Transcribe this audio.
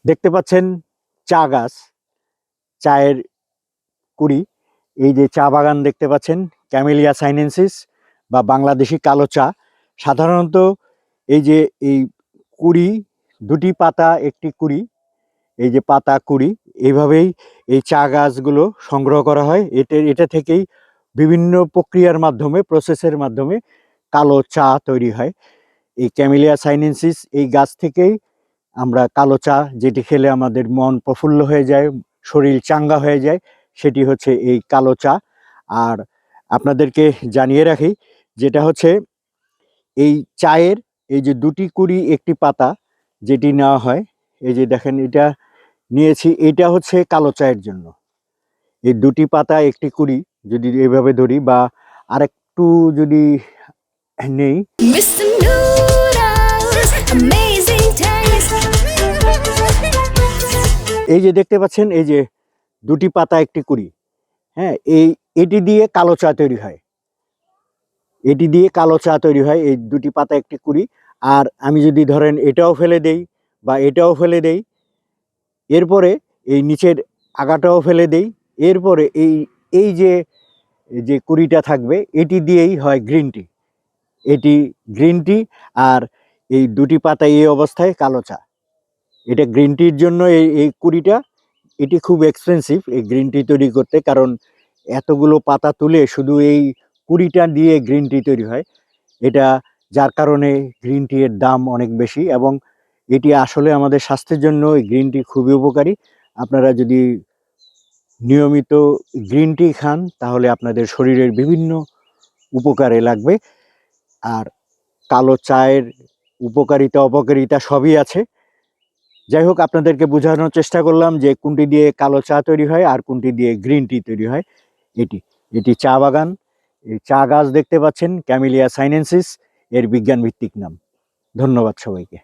দেখতে পাচ্ছেন চা গাছ, চায়ের কুড়ি। এই যে চা বাগান দেখতে পাচ্ছেন, ক্যামেলিয়া সাইনেনসিস বা বাংলাদেশি কালো চা। সাধারণত এই যে এই কুড়ি, দুটি পাতা একটি কুড়ি, এই যে পাতা কুড়ি, এইভাবেই এই চা গাছগুলো সংগ্রহ করা হয়। এটা থেকেই বিভিন্ন প্রক্রিয়ার মাধ্যমে, প্রসেসের মাধ্যমে কালো চা তৈরি হয়। এই ক্যামেলিয়া সাইনেনসিস এই গাছ থেকেই আমরা কালো চা, যেটি খেলে আমাদের মন প্রফুল্ল হয়ে যায়, শরীর চাঙ্গা হয়ে যায়, সেটি হচ্ছে এই কালো চা। আর আপনাদেরকে জানিয়ে রাখি, যেটা হচ্ছে এই চায়ের এই যে দুটি কুড়ি একটি পাতা যেটি নেওয়া হয়, এই যে দেখেন এটা নিয়েছি, এটা হচ্ছে কালো চায়ের জন্য। এই দুটি পাতা একটি কুড়ি যদি এইভাবে ধরি বা আরেকটু যদি নেই, Mr. Noodles, amazing taste. এই যে দেখতে পাচ্ছেন, এই যে দুটি পাতা একটি কুড়ি, হ্যাঁ, এটি দিয়ে কালো চা তৈরি হয়। এটি দিয়ে কালো চা তৈরি হয়, এই দুটি পাতা একটি কুড়ি। আর আমি যদি ধরেন এটাও ফেলে দেই বা এটাও ফেলে দেই, এরপরে এই নিচের আগাটাও ফেলে দেই, এরপরে এই এই যে যে কুড়িটা থাকবে এটি দিয়েই হয় গ্রিন টি। এটি গ্রিন টি। আর এই দুটি পাতা এই অবস্থায় কালো চা। এটা গ্রিন টির জন্য এই এই কুড়িটা, এটি খুব এক্সপেন্সিভ এই গ্রিন টি তৈরি করতে, কারণ এতগুলো পাতা তুলে শুধু এই কুড়িটা দিয়ে গ্রিন টি তৈরি হয়। এটা যার কারণে গ্রিন টি এর দাম অনেক বেশি, এবং এটি আসলে আমাদের স্বাস্থ্যের জন্য এই গ্রিন টি খুবই উপকারী। আপনারা যদি নিয়মিত গ্রিন টি খান তাহলে আপনাদের শরীরের বিভিন্ন উপকারে লাগবে। আর কালো চায়ের উপকারিতা অপকারিতা সবই আছে। যাই হোক, আপনাদেরকে বোঝানোর চেষ্টা করলাম যে কোনটি দিয়ে কালো চা তৈরি হয় আর কোনটি দিয়ে গ্রিন টি তৈরি হয়। এটি এটি চা বাগান, এই চা গাছ দেখতে পাচ্ছেন, ক্যামেলিয়া সাইনেনসিস এর বিজ্ঞান ভিত্তিক নাম। ধন্যবাদ সবাইকে।